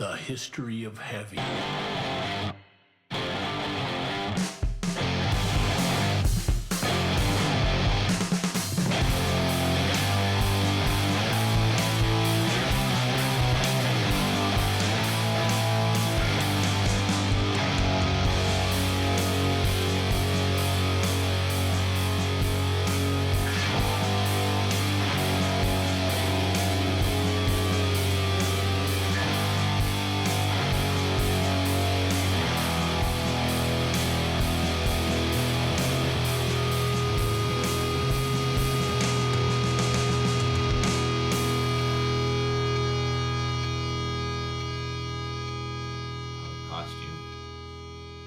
The history of heavy.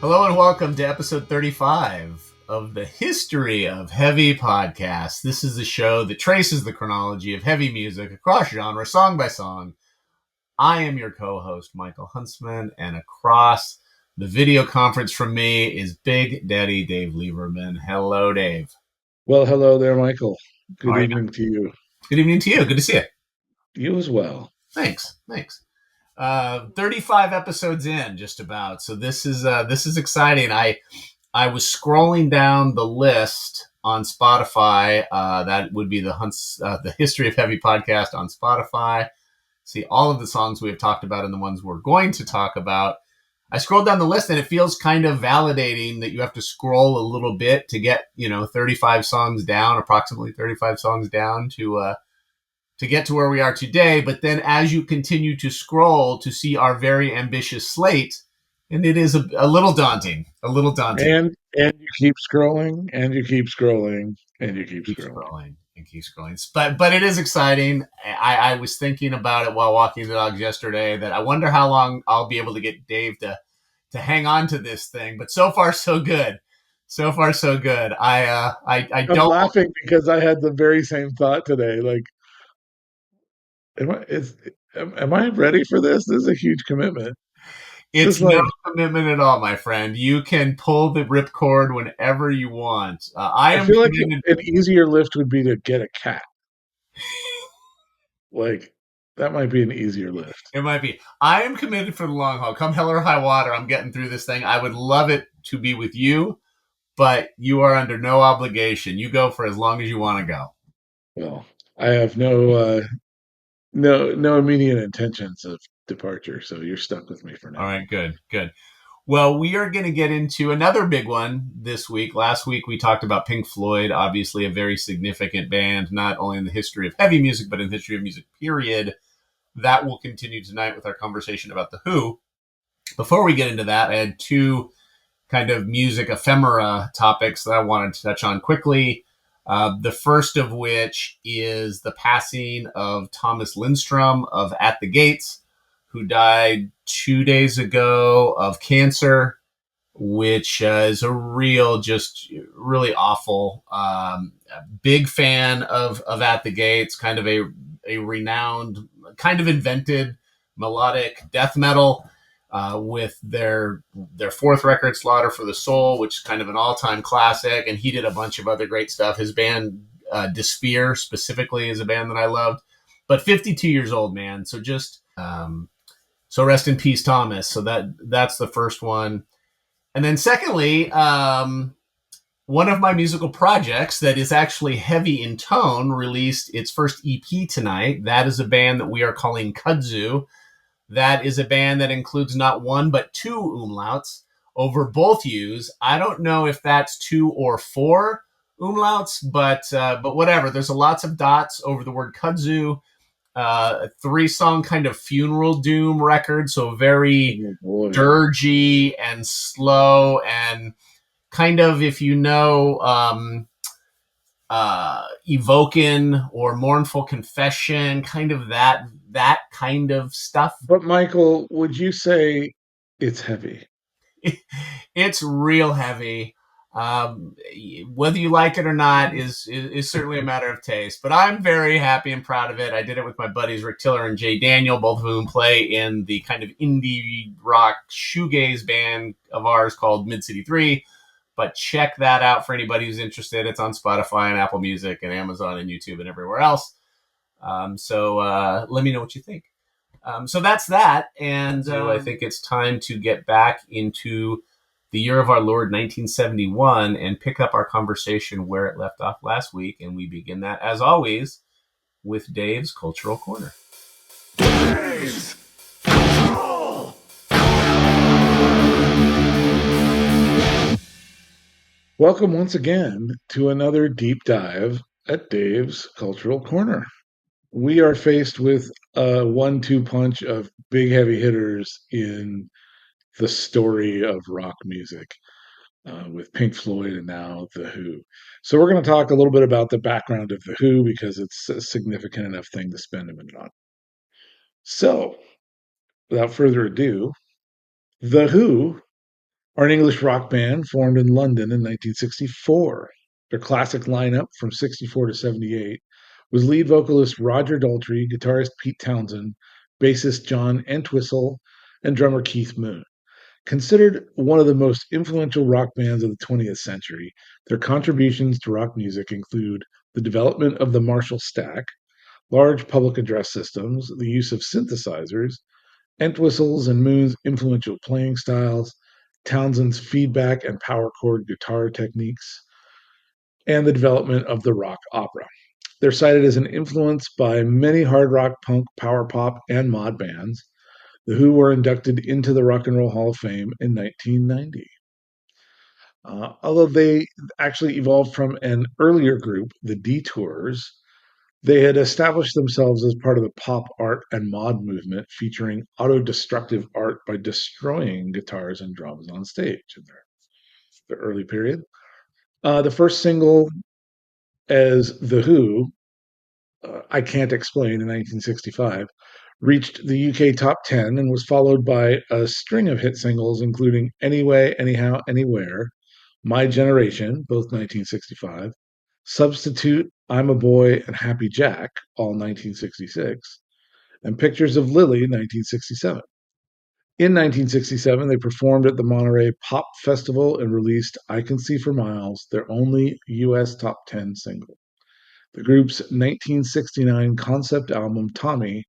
Hello and welcome to episode 35 of the History of Heavy podcast. This is the show that traces the chronology of heavy music across genre, song by song. I am your co-host, Michael Huntsman, and across the video conference from me is Big Daddy Dave Lieberman. Hello, Dave. Well, hello there, Michael. Good evening to you. Good evening to you. Good to see you. You as well. Thanks. 35 episodes in, just about. So this is exciting. I was scrolling down the list on Spotify. That would be the History of Heavy podcast on Spotify. See all of the songs we have talked about and the ones we're going to talk about. I scrolled down the list and it feels kind of validating that you have to scroll a little bit to get, 35 songs down, approximately 35 songs down to get to where we are today. But then as you continue to scroll to see our very ambitious slate, and it is a little daunting. And you keep scrolling, and you keep scrolling, and you keep scrolling. And keep scrolling. But it is exciting. I was thinking about it while walking the dogs yesterday, that I wonder how long I'll be able to get Dave to hang on to this thing. But so far, so good. I'm laughing because I had the very same thought today. Like, am I ready for this? This is a huge commitment. It's no commitment at all, my friend. You can pull the ripcord whenever you want. I feel like an easier lift would be to get a cat. Like, that might be an easier lift. It might be. I am committed for the long haul. Come hell or high water, I'm getting through this thing. I would love it to be with you, but you are under no obligation. You go for as long as you want to go. Well, I have no immediate intentions of departure, so you're stuck with me for now. All right, good. Well, we are going to get into another big one this week. Last week, we talked about Pink Floyd, obviously a very significant band, not only in the history of heavy music, but in the history of music, period. That will continue tonight with our conversation about The Who. Before we get into that, I had two kind of music ephemera topics that I wanted to touch on quickly. The first of which is the passing of Thomas Lindstrom of At the Gates, who died 2 days ago of cancer, which is a really awful. Big fan of At the Gates, kind of a renowned, kind of invented melodic death metal with their fourth record, Slaughter for the Soul, which is kind of an all-time classic. And he did a bunch of other great stuff. His band, Despair, specifically, is a band that I loved. But 52 years old, man. So just... So rest in peace, Thomas. So that's the first one. And then secondly, one of my musical projects that is actually heavy in tone released its first EP tonight. That is a band that we are calling Kudzu. That is a band that includes not one, but two umlauts over both U's. I don't know if that's 2 or 4 umlauts, but whatever. There's lots of dots over the word Kudzu. A 3-song kind of funeral doom record, so very dirgy and slow, and kind of, if you know Evokin or Mournful Confession, kind of that kind of stuff. But Michael, would you say it's heavy? It's real heavy. Whether you like it or not is certainly a matter of taste, but I'm very happy and proud of it. I did it with my buddies Rick Tiller and Jay Daniel, both of whom play in the kind of indie rock shoegaze band of ours called Mid City 3. But check that out for anybody who's interested. It's on Spotify and Apple Music and Amazon and YouTube and everywhere else. So let me know what you think. So that's that. And I think it's time to get back into the year of our Lord 1971 and pick up our conversation where it left off last week. And we begin that, as always, with Dave's Cultural Corner. Dave's Cultural. Welcome once again to another deep dive at Dave's Cultural Corner. We are faced with a 1-2 punch of big heavy hitters in the story of rock music, with Pink Floyd and now The Who. So we're going to talk a little bit about the background of The Who because it's a significant enough thing to spend a minute on. So, without further ado, The Who are an English rock band formed in London in 1964. Their classic lineup from 64 to 78 was lead vocalist Roger Daltrey, guitarist Pete Townsend, bassist John Entwistle, and drummer Keith Moon. Considered one of the most influential rock bands of the 20th century, their contributions to rock music include the development of the Marshall stack, large public address systems, the use of synthesizers, Entwistle's and Moon's influential playing styles, Townsend's feedback and power chord guitar techniques, and the development of the rock opera. They're cited as an influence by many hard rock, punk, power pop, and mod bands. The Who were inducted into the Rock and Roll Hall of Fame in 1990. Although they actually evolved from an earlier group, the Detours, they had established themselves as part of the pop art and mod movement, featuring auto-destructive art by destroying guitars and drums on stage in their early period. The first single as The Who, I Can't Explain in 1965, reached the UK top 10 and was followed by a string of hit singles, including Anyway, Anyhow, Anywhere, My Generation, both 1965, Substitute, I'm a Boy, and Happy Jack, all 1966, and Pictures of Lily, 1967. In 1967, they performed at the Monterey Pop Festival and released I Can See for Miles, their only US top 10 single. The group's 1969 concept album, Tommy,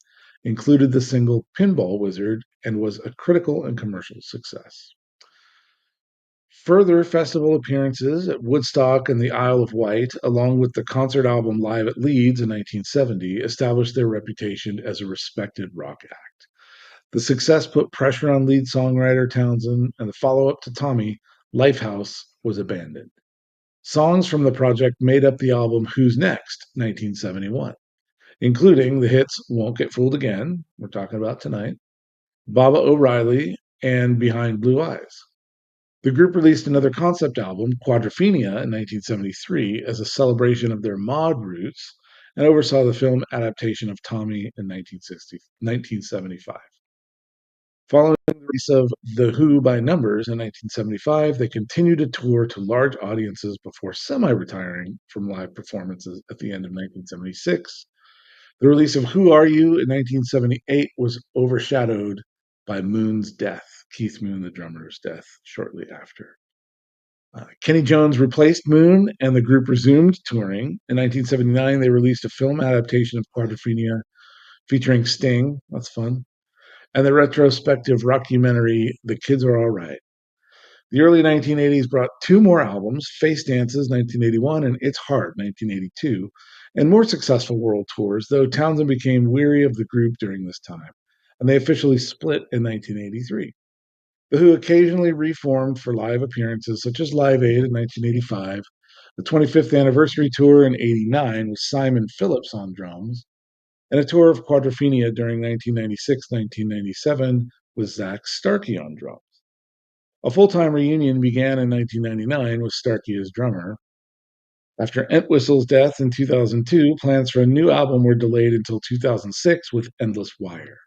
included the single Pinball Wizard and was a critical and commercial success. Further festival appearances at Woodstock and the Isle of Wight, along with the concert album Live at Leeds in 1970, established their reputation as a respected rock act. The success put pressure on lead songwriter Townsend, and the follow up to Tommy, Lifehouse, was abandoned. Songs from the project made up the album Who's Next, 1971, including the hits Won't Get Fooled Again, we're talking about tonight, Baba O'Reilly, and Behind Blue Eyes. The group released another concept album, Quadrophenia, in 1973 as a celebration of their mod roots and oversaw the film adaptation of Tommy in 1975. Following the release of The Who by Numbers in 1975, they continued to tour to large audiences before semi-retiring from live performances at the end of 1976. The release of Who Are You in 1978 was overshadowed by Moon's death, Keith Moon, the drummer's death, shortly after. Kenny Jones replaced Moon, and the group resumed touring. In 1979, they released a film adaptation of Quadrophenia featuring Sting. That's fun. And the retrospective rockumentary, The Kids Are All Right. The early 1980s brought two more albums, Face Dances 1981 and It's Hard 1982, and more successful world tours, though Townsend became weary of the group during this time, and they officially split in 1983. The Who occasionally reformed for live appearances, such as Live Aid in 1985, the 25th anniversary tour in '89 with Simon Phillips on drums, and a tour of Quadrophenia during 1996-1997 with Zach Starkey on drums. A full-time reunion began in 1999 with Starkey as drummer. After Entwistle's death in 2002, plans for a new album were delayed until 2006 with Endless Wire.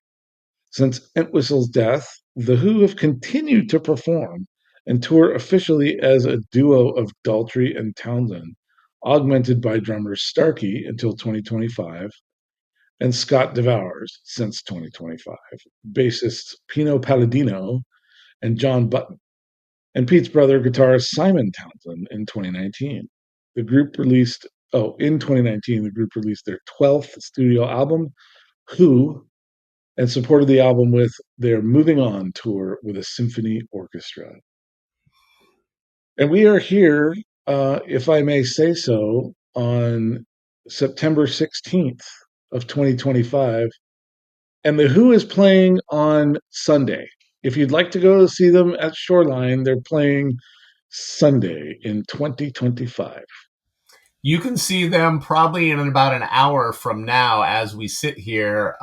Since Entwistle's death, The Who have continued to perform and tour officially as a duo of Daltrey and Townsend, augmented by drummers Starkey until 2025 and Scott Devours since 2025, bassists Pino Palladino and John Button, and Pete's brother, guitarist Simon Townsend in 2019. The group released, in 2019, the group released their 12th studio album, Who, and supported the album with their Moving On tour with a symphony orchestra. And we are here, if I may say so, on September 16th of 2025. And The Who is playing on Sunday. If you'd like to go see them at Shoreline, they're playing Sunday in 2025. You can see them probably in about an hour from now as we sit here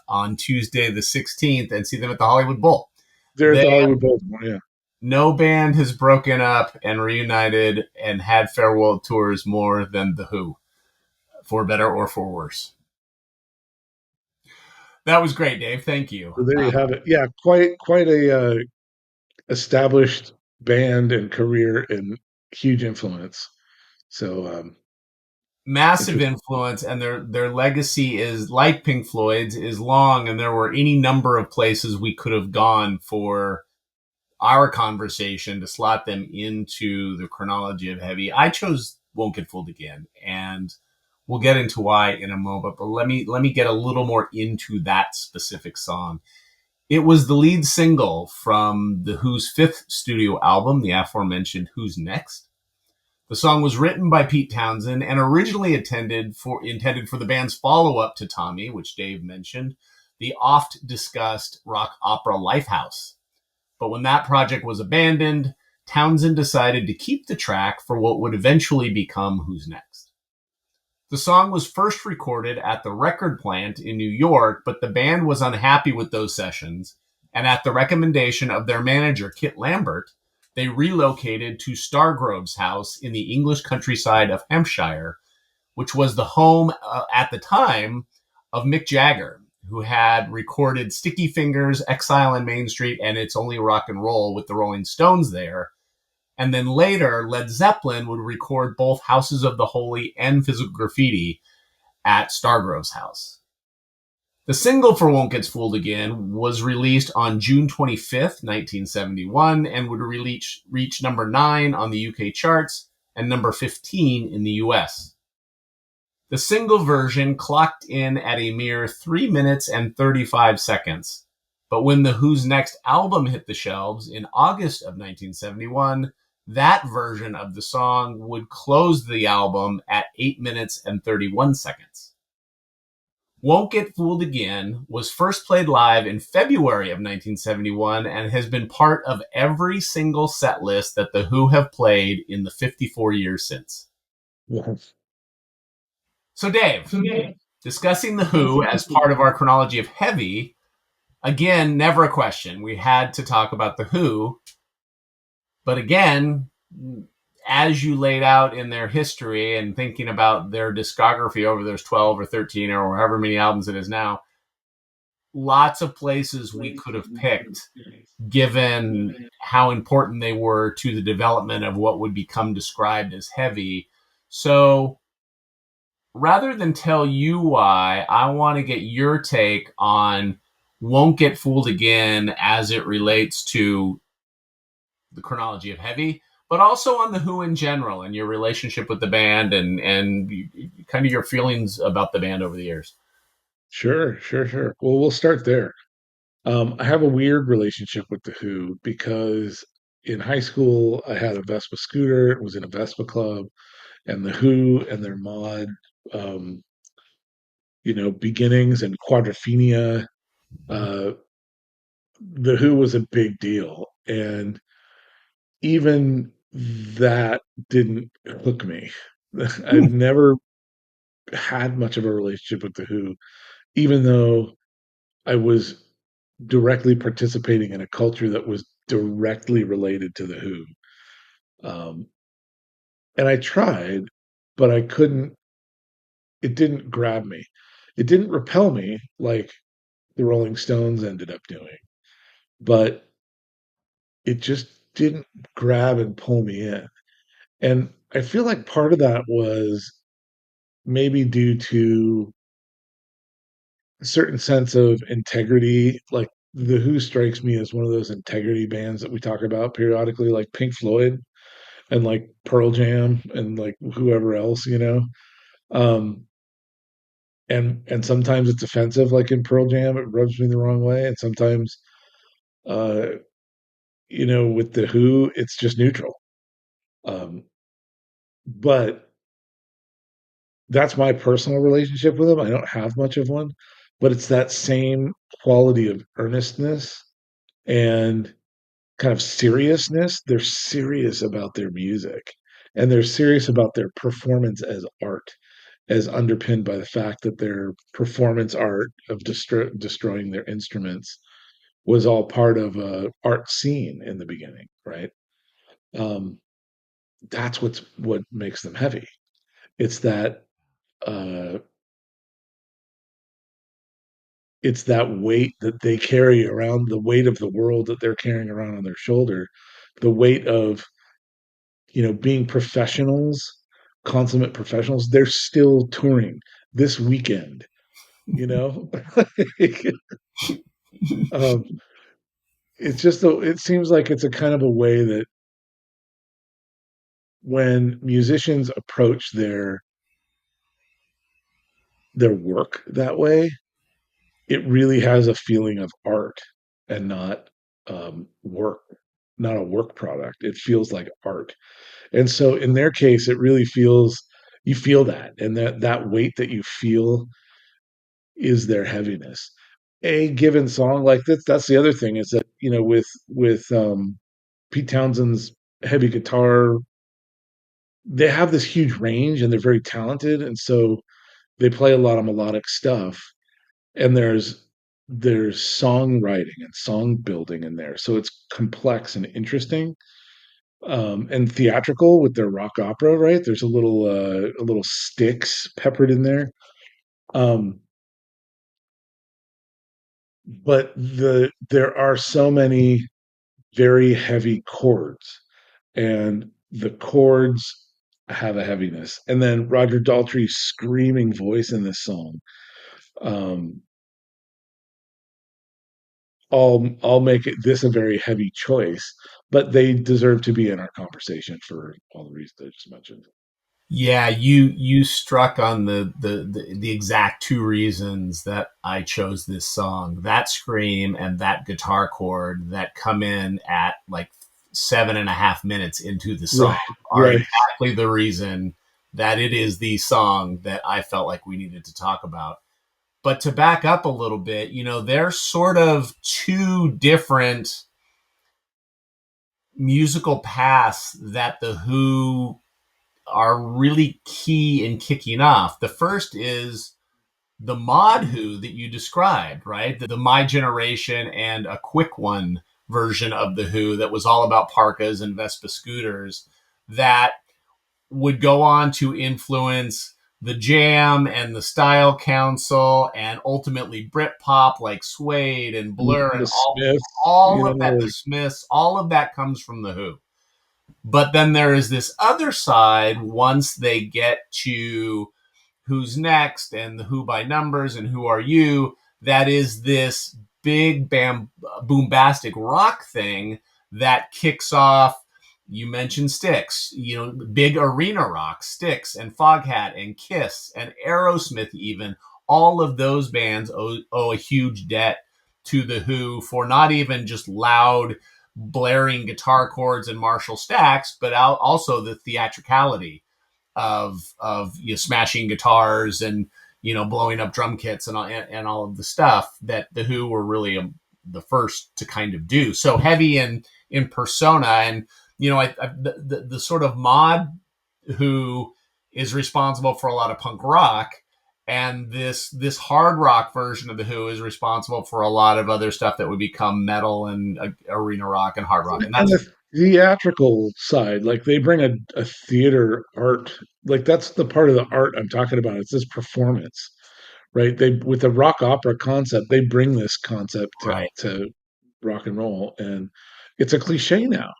on Tuesday the 16th and see them at the Hollywood Bowl. They're at They the Hollywood Bowl. Yeah. No band has broken up and reunited and had farewell tours more than The Who, for better or for worse. That was great, Dave. Thank you. So there you have it. Yeah, quite a established band and career and huge influence. So Massive interesting. influence, and their legacy is like Pink Floyd's is long, and there were any number of places we could have gone for our conversation to slot them into the chronology of heavy. I chose Won't Get Fooled Again, and we'll get into why in a moment, but let me get a little more into that specific song. It was the lead single from the Who's fifth studio album, the aforementioned Who's Next. The song was written by Pete Townsend and originally intended for the band's follow-up to Tommy, which Dave mentioned, the oft-discussed rock opera Lifehouse. But when that project was abandoned, Townsend decided to keep the track for what would eventually become Who's Next. The song was first recorded at the record plant in New York, but the band was unhappy with those sessions, and at the recommendation of their manager, Kit Lambert, they relocated to Stargrove's house in the English countryside of Hampshire, which was the home at the time of Mick Jagger, who had recorded Sticky Fingers, Exile on Main Street, and It's Only Rock and Roll with the Rolling Stones there. And then later, Led Zeppelin would record both Houses of the Holy and Physical Graffiti at Stargrove's house. The single for Won't Get Fooled Again was released on June 25th, 1971, and would reach number 9 on the UK charts and number 15 in the US. The single version clocked in at a mere 3 minutes and 35 seconds. But when the Who's Next album hit the shelves in August of 1971, that version of the song would close the album at 8 minutes and 31 seconds. Won't Get Fooled Again was first played live in February of 1971 and has been part of every single set list that the Who have played in the 54 years since. Yes. So, Dave, discussing the Who as part of our chronology of heavy, again, never a question. We had to talk about the Who, but again, as you laid out in their history and thinking about their discography over those 12 or 13 or however many albums it is now, lots of places we could have picked given how important they were to the development of what would become described as heavy. So rather than tell you why, I want to get your take on Won't Get Fooled Again as it relates to the chronology of heavy, but also on the Who in general and your relationship with the band and kind of your feelings about the band over the years. Sure. Well, we'll start there. I have a weird relationship with the Who because in high school I had a Vespa scooter. It was in a Vespa club, and the Who and their mod, um, beginnings and Quadrophenia. Uh, the Who was a big deal, and even that didn't hook me. I've never had much of a relationship with the Who, even though I was directly participating in a culture that was directly related to the Who. Um, and I tried, but I couldn't, it didn't grab me. It didn't repel me like the Rolling Stones ended up doing, but it just didn't grab and pull me in. And I feel like part of that was maybe due to a certain sense of integrity. Like the Who strikes me as one of those integrity bands that we talk about periodically, like Pink Floyd and like Pearl Jam and like whoever else. Um, and sometimes it's offensive, like in Pearl Jam, it rubs me the wrong way, and sometimes, uh, with the Who, it's just neutral. Um, but that's my personal relationship with them. I don't have much of one, but it's that same quality of earnestness and kind of seriousness. They're serious about their music, and they're serious about their performance as art, as underpinned by the fact that their performance art of destroying their instruments was all part of a art scene in the beginning, right? Um, that's what makes them heavy. It's that uh, it's that weight that they carry around, the weight of the world that they're carrying around on their shoulder, the weight of being professionals, consummate professionals. They're still touring this weekend. You know, um, it's just it seems like it's a kind of a way that when musicians approach their work that way, it really has a feeling of art and not work, not a work product. It feels like art. And so in their case, it really feels, you feel that, and that weight that you feel is their heaviness. A given song like this, that's the other thing is that, with Pete Townshend's heavy guitar, they have this huge range and they're very talented. And so they play a lot of melodic stuff. And there's songwriting and song building in there. So it's complex and interesting. And theatrical with their rock opera, right? There's a little sticks peppered in there. Um, but there are so many very heavy chords, and the chords have a heaviness. And then Roger Daltrey's screaming voice in this song, um, all make this a very heavy choice, but they deserve to be in our conversation for all the reasons I just mentioned. Yeah, you struck on the exact two reasons that I chose this song. That scream and that guitar chord that come in at like 7.5 minutes into the song Right, are right. exactly the reason that it is the song that I felt like we needed to talk about. But to back up a little bit, they're sort of two different musical paths that the Who are really key in kicking off. The first is the mod Who that you described, right? The My Generation and a quick one version of the Who that was all about parkas and Vespa scooters that would go on to influence the Jam and the Style Council and ultimately Britpop like Suede and Blur and The all Smiths, all of that, the like Smiths, all of that comes from the Who. But then there is this other side once they get to Who's Next and the Who by Numbers and Who Are You, that is this big boombastic rock thing that kicks off. You mentioned Styx, big arena rock, Styx and Foghat and Kiss and Aerosmith, even. All of those bands owe a huge debt to the Who for not even just loud blaring guitar chords and Marshall stacks, but also the theatricality of smashing guitars and blowing up drum kits and all of the stuff that the Who were really the first to kind of do. So heavy in persona, and the sort of mod Who is responsible for a lot of punk rock, and this hard rock version of the Who is responsible for a lot of other stuff that would become metal and arena rock and hard rock, and and that's the theatrical side, like they bring a theater art, like that's the part of the art I'm talking about. It's this performance, right? They with the rock opera concept, they bring this concept right. to rock and roll, and it's a cliche now.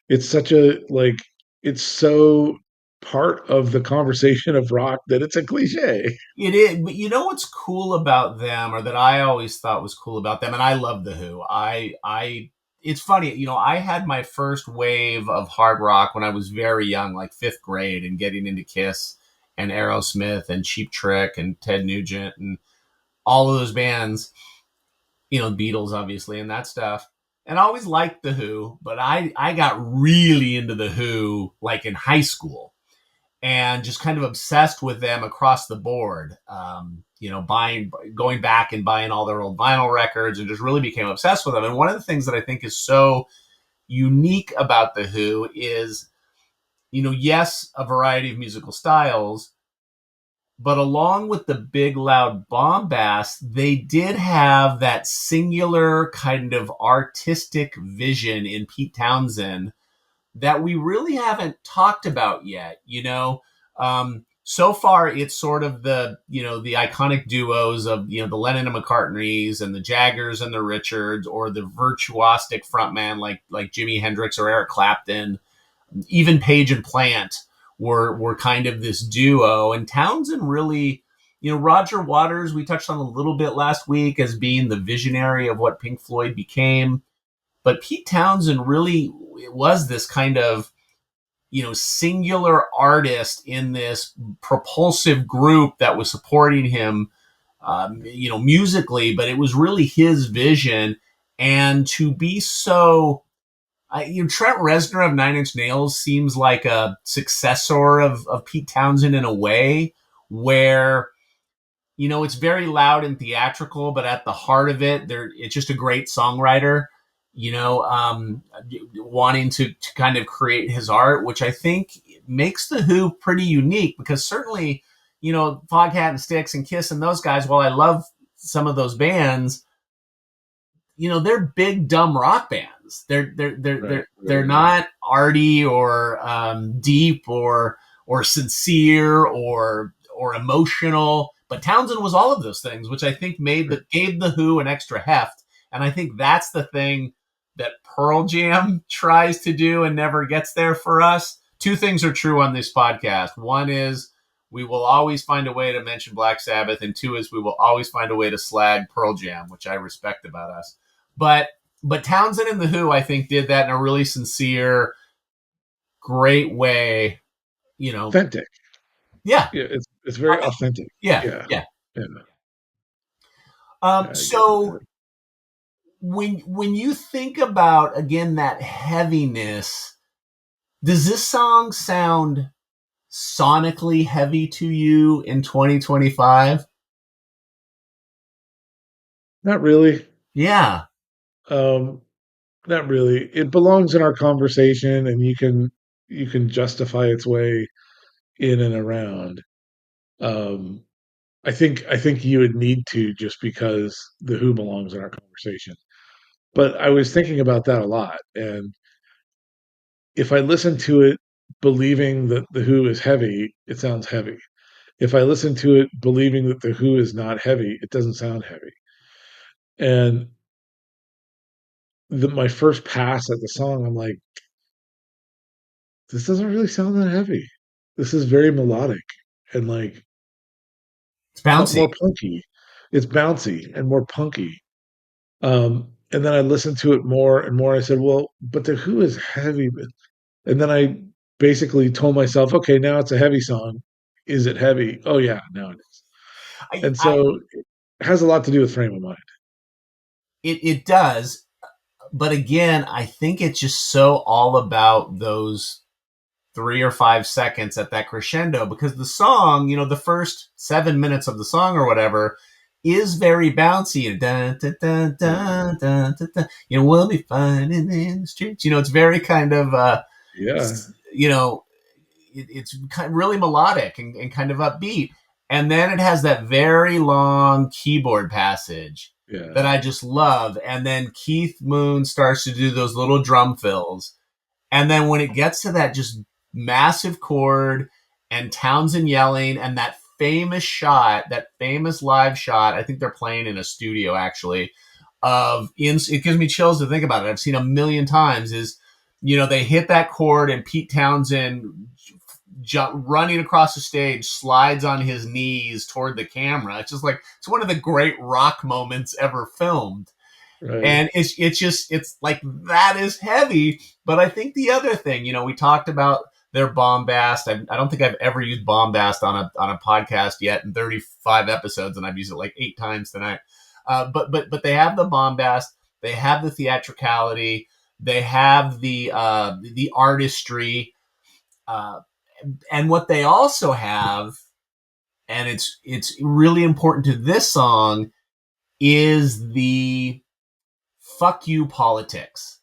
It's such a like it's so part of the conversation of rock that it's a cliche. It is, but you know what's cool about them, or that I always thought was cool about them, and I love the Who. It's funny, I had my first wave of hard rock when I was very young, like fifth grade, and getting into Kiss and Aerosmith and Cheap Trick and Ted Nugent and all of those bands, Beatles obviously and that stuff. And I always liked the Who, but I got really into the Who like in high school and just kind of obsessed with them across the board. Going back and buying all their old vinyl records and just really became obsessed with them. And one of the things that I think is so unique about the Who is, yes, a variety of musical styles, but along with the big loud bombast, they did have that singular kind of artistic vision in Pete Townsend that we really haven't talked about yet. So far it's sort of the iconic duos of the Lennon and McCartneys and the Jaggers and the Richards, or the virtuosic frontman like Jimi Hendrix or Eric Clapton. Even Page and Plant were kind of this duo, and Townsend really, Roger Waters we touched on a little bit last week as being the visionary of what Pink Floyd became, but Pete Townsend really was this kind of singular artist in this propulsive group that was supporting him, musically, but it was really his vision. And to be so, Trent Reznor of Nine Inch Nails seems like a successor of Pete Townsend in a way where, it's very loud and theatrical, but at the heart of it, it's just a great songwriter, wanting to kind of create his art, which I think makes the Who pretty unique, because certainly, Foghat and Styx and Kiss and those guys, while I love some of those bands, they're big dumb rock bands. They're not arty or deep or sincere or emotional. But Townsend was all of those things, which I think gave the Who an extra heft. And I think that's the thing that Pearl Jam tries to do and never gets there for us. Two things are true on this podcast. One is we will always find a way to mention Black Sabbath, and two is we will always find a way to slag Pearl Jam, which I respect about us. But Townsend and the Who, I think, did that in a really sincere, great way. Authentic. Yeah, it's very authentic. Yeah. Yeah. So when you think about, again, that heaviness, does this song sound sonically heavy to you in 2025? Not really. Yeah. Not really. It belongs in our conversation, and you can justify its way in and around. Um, I think you would need to, just because the Who belongs in our conversation. But I was thinking about that a lot, and if I listen to it believing that the Who is heavy, it sounds heavy. If I listen to it believing that the Who is not heavy, it doesn't sound heavy. And my first pass at the song, I'm like, this doesn't really sound that heavy. This is very melodic and like It's bouncy. more punky. It's bouncy and more punky. And then I listened to it more and more. I said, well, but the Who is heavy. And then I basically told myself, okay, now it's a heavy song. Is it heavy? Oh yeah, now it is. I, And I so it has a lot to do with frame of mind. it does, but again, I think it's just so all about those 3 or 5 seconds at that crescendo, because the song, the first 7 minutes of the song or whatever is very bouncy. Dun, dun, dun, dun, dun, dun, dun. We'll be finding in the streets. It's very kind of, Yeah, you know, it's kind of really melodic and kind of upbeat. And then it has that very long keyboard passage yeah, that I just love. And then Keith Moon starts to do those little drum fills. And then when it gets to that just massive chord and Townsend yelling and that famous shot, that famous live shot, I think they're playing in a studio actually, it gives me chills to think about it. I've seen a million times is, they hit that chord and Pete Townsend running across the stage slides on his knees toward the camera. It's just like, it's one of the great rock moments ever filmed. right. And it's like, that is heavy. But I think the other thing, we talked about their bombast. I don't think I've ever used bombast on a podcast yet in 35 episodes, and I've used it like 8 times tonight. But they have the bombast, they have the theatricality, they have the artistry, uh, and what they also have, and it's really important to this song, is the fuck you politics.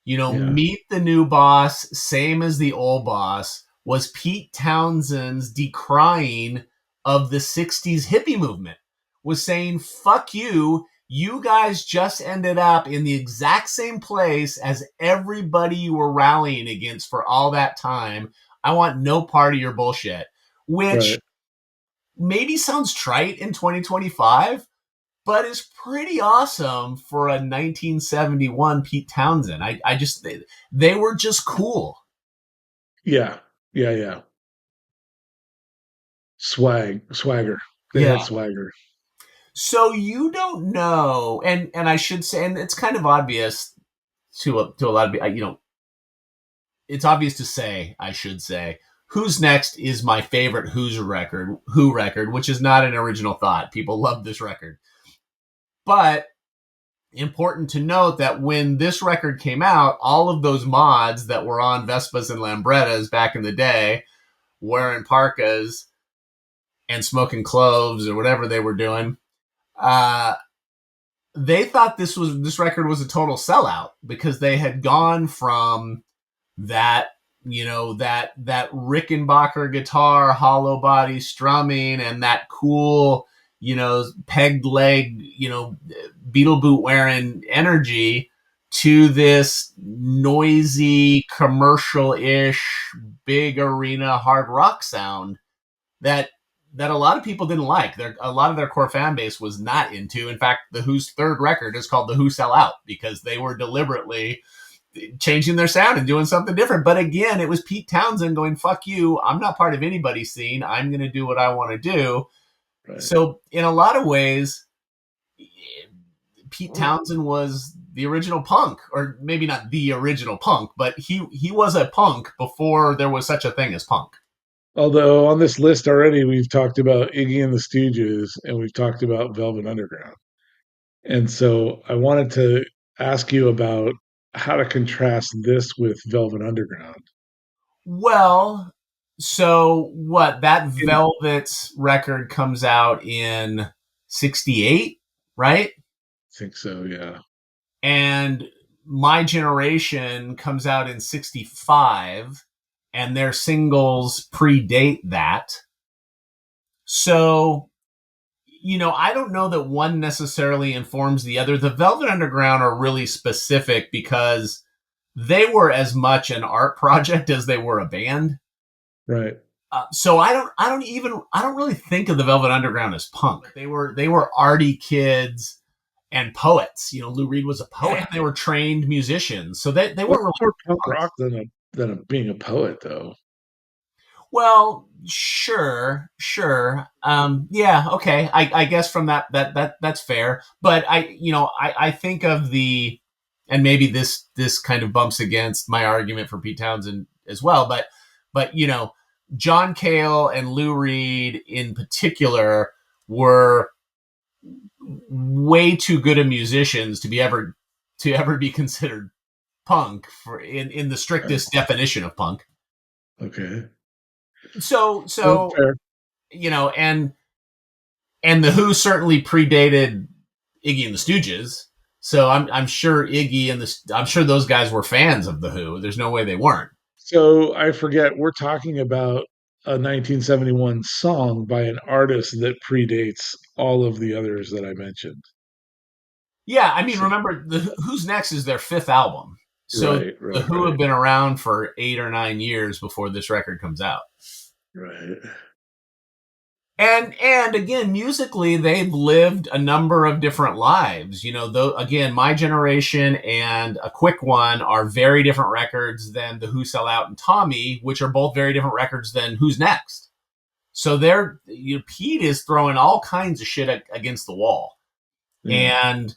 Yeah. Meet the new boss, same as the old boss, was Pete Townshend's decrying of the 60s hippie movement, was saying, fuck you. You guys just ended up in the exact same place as everybody you were rallying against for all that time. I want no part of your bullshit, which Right. maybe sounds trite in 2025, but is pretty awesome for a 1971 Pete Townsend. I just they were just cool. Yeah. Yeah. Yeah. Swagger. They Yeah. had swagger. So you don't know, and I should say, and it's kind of obvious to a lot of people. It's obvious to say. I should say, Who's Next is my favorite Who record, which is not an original thought. People love this record, but important to note that when this record came out, all of those mods that were on Vespas and Lambrettas back in the day, wearing parkas and smoking cloves or whatever they were doing, uh, they thought this record was a total sellout because they had gone from that that Rickenbacker guitar, hollow body strumming, and that cool pegged leg beetle boot wearing energy to this noisy commercial-ish big arena hard rock sound that a lot of people didn't like. A lot of their core fan base was not into. In fact, the Who's third record is called The Who Sell Out because they were deliberately changing their sound and doing something different. But again, it was Pete Townsend going, fuck you, I'm not part of anybody's scene, I'm going to do what I want to do. Right. So in a lot of ways, Pete Townsend was the original punk, or maybe not the original punk, but he was a punk before there was such a thing as punk. Although on this list already, we've talked about Iggy and the Stooges and we've talked about Velvet Underground. And so I wanted to ask you about how to contrast this with Velvet Underground. Well, so what, that I Velvet's record comes out in 68, right? think so, yeah. And My Generation comes out in 65, and their singles predate that. So, I don't know that one necessarily informs the other. The Velvet Underground are really specific because they were as much an art project as they were a band. Right. So I don't really think of the Velvet Underground as punk. They were arty kids and poets. Lou Reed was a poet. They were trained musicians, so they What's weren't really more punk punks. rock than being a poet, though? Well, sure. Yeah, okay. I guess from that's fair. But I think of and maybe this kind of bumps against my argument for Pete Townsend as well. But John Cale and Lou Reed in particular were way too good of musicians to ever be considered punk in the Right. strictest definition of punk. Okay. So Well, so fair. you know, and the Who certainly predated Iggy and the Stooges. So I'm sure I'm sure those guys were fans of the Who. There's no way they weren't. So I forget, we're talking about a 1971 song by an artist that predates all of the others that I mentioned. Yeah, I mean, So, remember the Who's Next is their fifth album. So right, the right, Who have right, been around for 8 or 9 years before this record comes out. right. And again, musically, they've lived a number of different lives. Though again, My Generation and A Quick One are very different records than the Who Sell Out and Tommy, which are both very different records than Who's Next. So Pete is throwing all kinds of shit against the wall, Yeah. and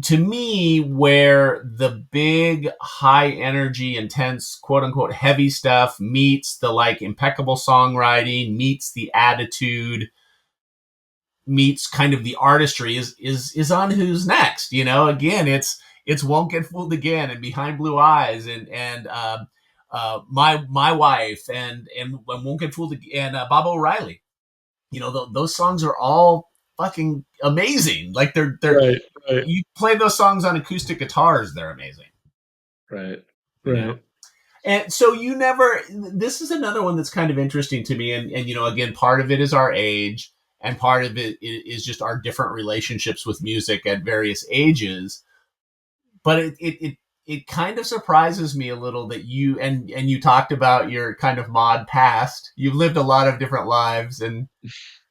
to me, where the big, high energy, intense, quote unquote, heavy stuff meets the like impeccable songwriting, meets the attitude, meets kind of the artistry is on Who's Next. You know, again, it's Won't Get Fooled Again and Behind Blue Eyes and my wife and Won't Get Fooled Again and Bob O'Reilly. You know, those songs are all fucking amazing. Like they're Right, right, you play those songs on acoustic guitars, they're amazing. right, You know. right. And so you never, this is another one that's kind of interesting to me. And, you know, again, part of it is our age and part of it is just our different relationships with music at various ages. But it kind of surprises me a little that and you talked about your kind of mod past. You've lived a lot of different lives, and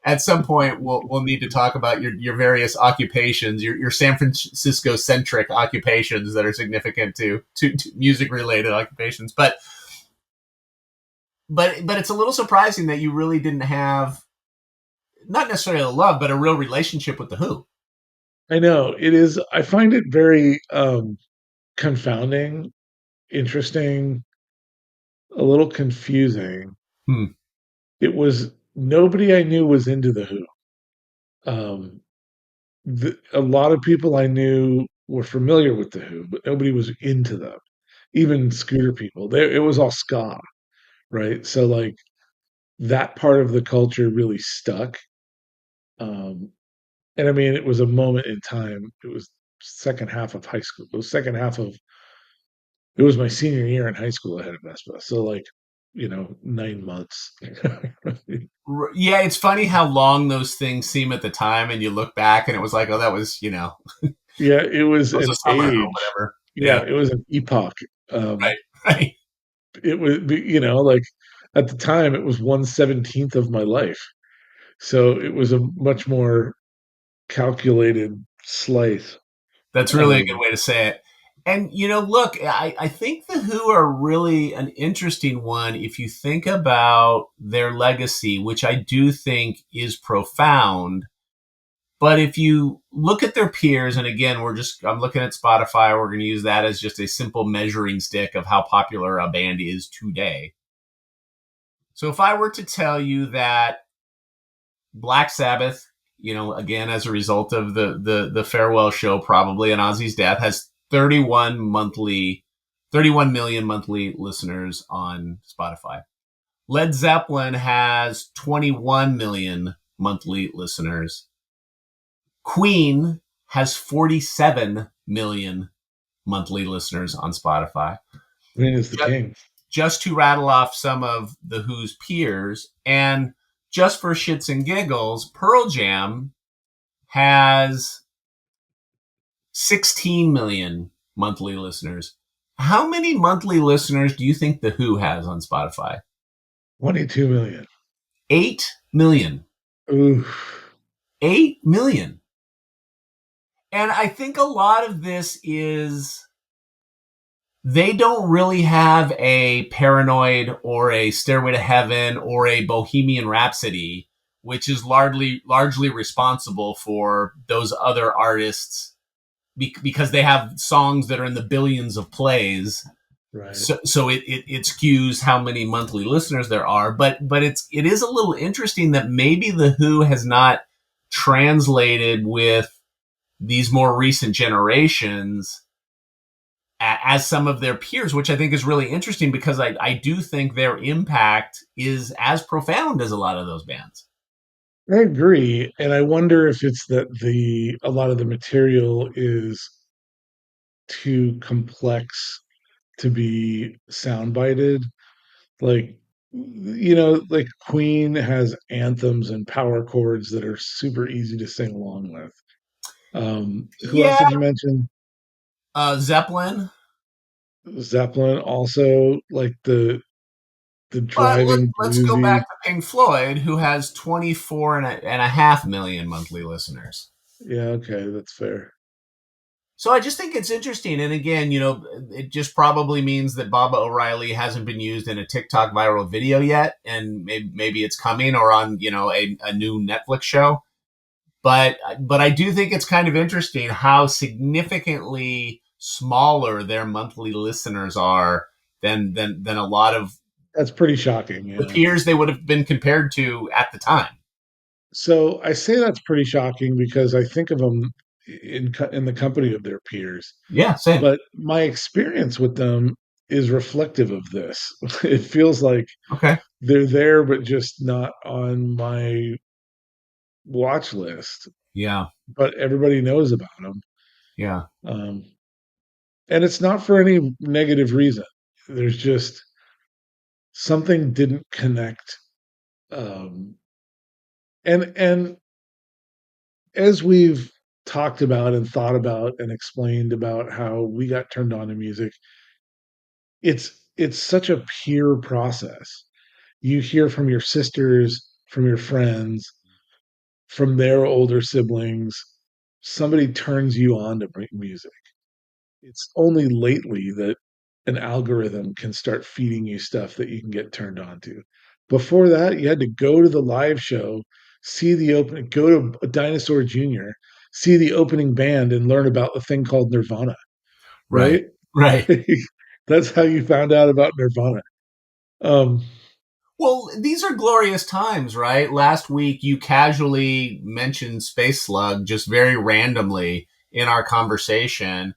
at some point we'll need to talk about your various occupations, your San Francisco centric occupations that are significant to music related occupations. But it's a little surprising that you really didn't have not necessarily a love, but a real relationship with the Who. I know it is. I find it very confounding, interesting, a little confusing. Hmm. It was nobody I knew was into the Who. Um, a lot of people I knew were familiar with the Who, but nobody was into them. Even scooter people, it was all ska, right? So like that part of the culture really stuck. Um, and I mean, it was a moment in time. It was second half of high school. It was second half of it was my senior year in high school. I had a Vespa, so like 9 months. Yeah, it's funny how long those things seem at the time, and you look back and it was like, oh, that was Yeah, it was that was an a summer or age. whatever. Yeah, Yeah, it was an epoch. Um, right, right. it was, like at the time, it was 1/17th of my life. So it was a much more calculated slice. That's really a good Um, way to say it. And look, I think the Who are really an interesting one if you think about their legacy, which I do think is profound. But if you look at their peers, and again, I'm looking at Spotify, we're going to use that as just a simple measuring stick of how popular a band is today. So if I were to tell you that Black Sabbath, again, as a result of the farewell show, probably, and Ozzy's death, has 31 million monthly listeners on Spotify. Led Zeppelin has 21 million monthly listeners. Queen has 47 million monthly listeners on Spotify. Queen is the king. Just to rattle off some of the Who's peers, and just for shits and giggles, Pearl Jam has 16 million monthly listeners. How many monthly listeners do you think the Who has on Spotify? 22 million. 8 million. Oof. 8 million. And I think a lot of this is they don't really have a Paranoid or a Stairway to Heaven or a Bohemian Rhapsody, which is largely responsible for those other artists because they have songs that are in the billions of plays. Right. So it skews how many monthly listeners there are, but it is a little interesting that maybe the Who has not translated with these more recent generations as some of their peers, which I think is really interesting because I do think their impact is as profound as a lot of those bands. I agree. And I wonder if it's that a lot of the material is too complex to be soundbited. Like, like Queen has anthems and power chords that are super easy to sing along with. Who else Yeah, did you mention? Zeppelin. Zeppelin also like the But driving let's go back bluesy. to Pink Floyd, who has 24 and a half million monthly listeners. Yeah, okay, that's fair. So I just think it's interesting. And again, it just probably means that Baba O'Reilly hasn't been used in a TikTok viral video yet. And maybe it's coming or on, a new Netflix show. but I do think it's kind of interesting how significantly smaller their monthly listeners are than a lot of That's pretty shocking. the Yeah. peers they would have been compared to at the time. So I say that's pretty shocking because I think of them in the company of their peers. Yeah, same. But my experience with them is reflective of this. It feels like Okay. they're there, but just not on my watch list. Yeah. But everybody knows about them, Yeah. um, and it's not for any negative reason. There's just something didn't connect, um, and as we've talked about and thought about and explained about how we got turned on to music, it's such a pure process. You hear from your sisters, from your friends, from their older siblings. Somebody turns you on to music. It's only lately that an algorithm can start feeding you stuff that you can get turned on to. Before that, you had to go to the live show, see the opening, go to a Dinosaur Jr., see the opening band, and learn about the thing called Nirvana, Right. right? Right. That's how you found out about Nirvana. Um, Well, these are glorious times, right? Last week you casually mentioned Space Slug just very randomly in our conversation.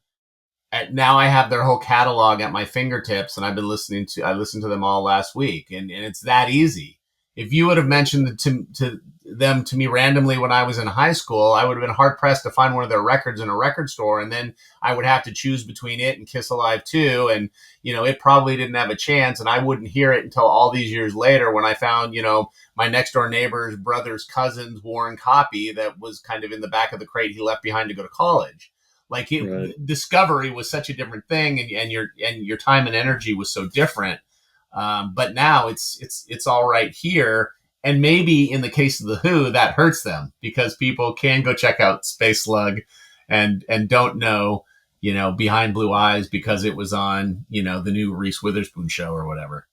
Now I have their whole catalog at my fingertips, and I listened to them all last week, and it's that easy. If you would have mentioned to them to me randomly when I was in high school, I would have been hard pressed to find one of their records in a record store, and then I would have to choose between it and Kiss Alive 2, and it probably didn't have a chance, and I wouldn't hear it until all these years later when I found my next door neighbor's brother's cousin's worn copy that was kind of in the back of the crate he left behind to go to college. Like right. discovery was such a different thing, and your time and energy was so different. But now it's all right here, and maybe in the case of the Who, that hurts them because people can go check out Space Slug, and don't know Behind Blue Eyes because it was on the new Reese Witherspoon show or whatever.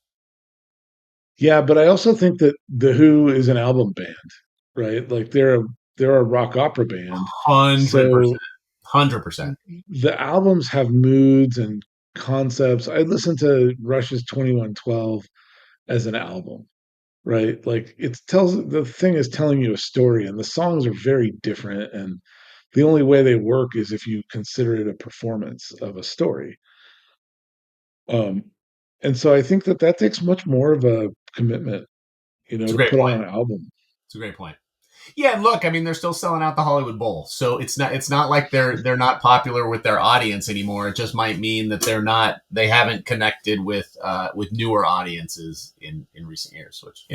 Yeah, but I also think that the Who is an album band, right? Like they're a rock opera band. 100%, So 100%. the albums have moods and concepts. I listened to Rush's 2112 as an album, right? Like it tells the thing is telling you a story and the songs are very different and the only way they work is if you consider it a performance of a story. Um and so I think that that takes much more of a commitment, It's a to great put point. on an album. It's a great point. Yeah, and look, I mean, they're still selling out the Hollywood Bowl, so it's not like they're not popular with their audience anymore. It just might mean that they haven't connected with newer audiences in recent years, which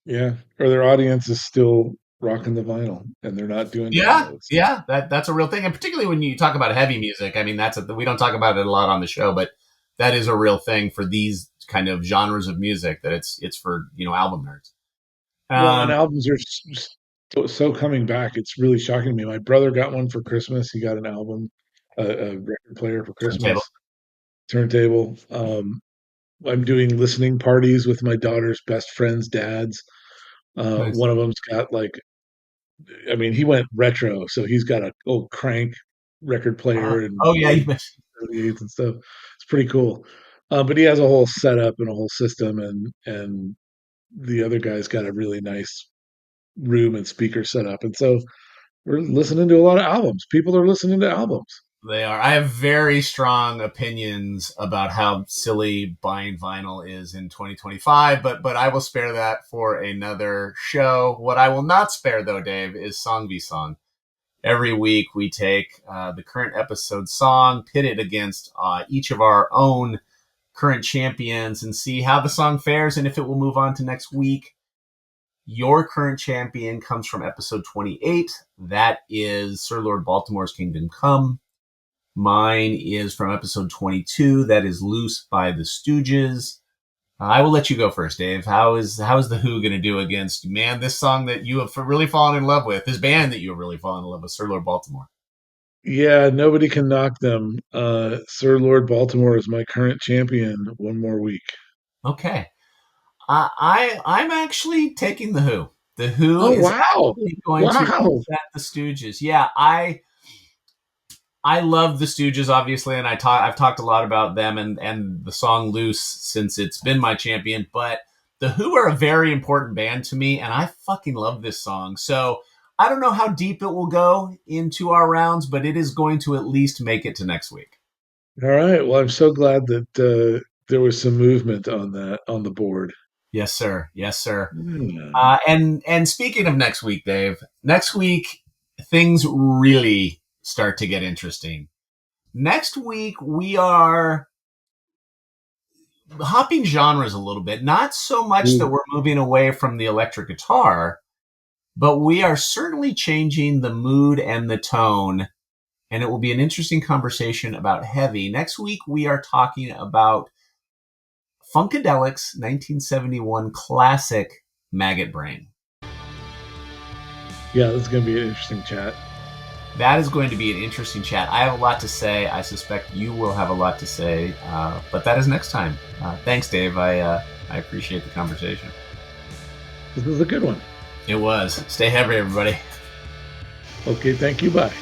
Yeah, or their audience is still rocking the vinyl and they're not doing yeah, downloads. yeah, that's a real thing, and particularly when you talk about heavy music. I mean, we don't talk about it a lot on the show, but that is a real thing for these kind of genres of music. That it's for album nerds. Well, and Um, albums are so coming back. It's really shocking me. My brother got one for Christmas. He got an album, a record player for turntable. Christmas, turntable. I'm doing listening parties with my daughter's best friends' dads. Nice. One of them's got like, I mean, he went retro, so he's got a old crank record player and Oh yeah, you old mentioned. 38s and stuff. It's pretty cool. But he has a whole setup and a whole system, and the other guy's got a really nice room and speaker setup. And so we're listening to a lot of albums. People are listening to albums. They are. I have very strong opinions about how silly buying vinyl is in 2025, but I will spare that for another show. What I will not spare, though, Dave, is Song v Song. Every week we take the current episode song, pit it against each of our own current champions, and see how the song fares and if it will move on to next week. Your current champion comes from episode 28. That is Sir Lord Baltimore's Kingdom Come. Mine is from episode 22. That is Loose by the Stooges. I will let you go first, Dave. How is the Who going to do against this song that you have really fallen in love with, this band that you have really fallen in love with, Sir Lord Baltimore? Yeah, nobody can knock them. Sir Lord Baltimore is my current champion. One more week. Okay, I'm actually taking the Who. The Who Oh, is wow. actually going to Wow. reset the Stooges. Yeah, I love the Stooges, obviously, and I've talked a lot about them and the song "Loose" since it's been my champion. But the Who are a very important band to me, and I fucking love this song. So I don't know how deep it will go into our rounds, but it is going to at least make it to next week. All right. Well, I'm so glad that there was some movement on that on the board. Yes, sir. Yes, sir. Yeah. And speaking of next week, Dave, next week things really start to get interesting. Next week we are hopping genres a little bit. Not so much that Ooh. we're moving away from the electric guitar, but we are certainly changing the mood and the tone. And it will be an interesting conversation about heavy. Next week we are talking about Funkadelic's 1971 classic Maggot Brain. Yeah, this is going to be an interesting chat. That is going to be an interesting chat. I have a lot to say. I suspect you will have a lot to say, but that is next time. Thanks, Dave. I appreciate the conversation. This is a good one. It was. Stay heavy, everybody. Okay, thank you. Bye.